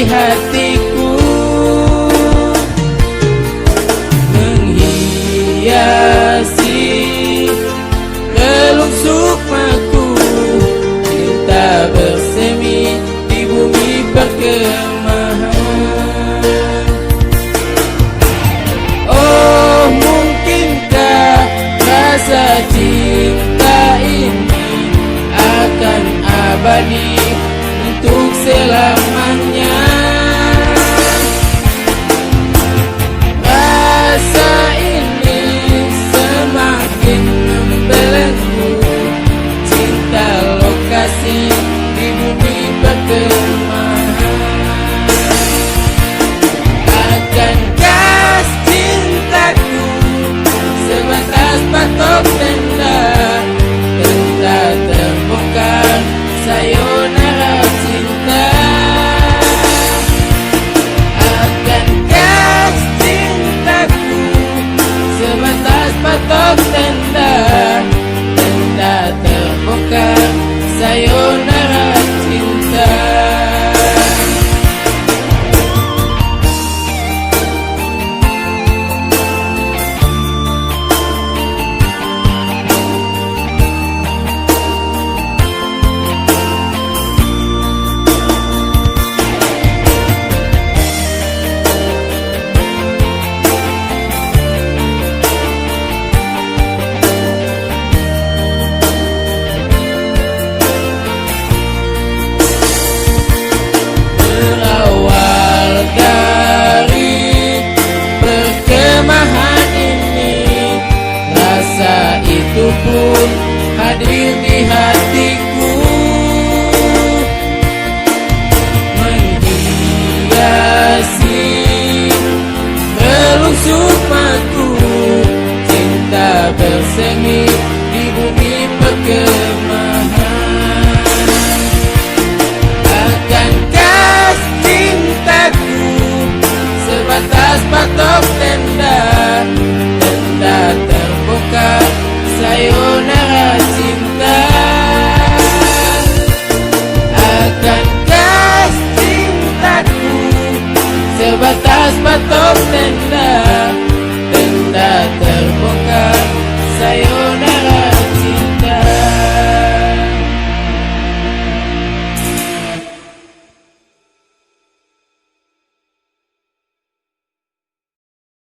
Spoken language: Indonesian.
hatiku, menghiasi relung sukmaku. Cinta bersemi di bumi perkemahan. Oh, mungkinkah rasa cinta ini akan abadi untuk selamanya? Rasa ini semakin membelenggu. Cinta lokasi di bumi perkemahan. Akankah cintaku sebatas patok tenda, tenda terbongkar, sayonara cinta? Akankah cintaku sebatas patok tenda, tenda terbongkar, sayonara cinta? Berawal dari perkemahan ini, rasa itu pun hadir di hatiku, menghiasi relung sukmaku. Cinta bersemi di bumi perkemahan. Akankah cintaku sebatas patok tenda, tenda terbongkar, sayonara cinta? Akankah cintaku sebatas patok tenda,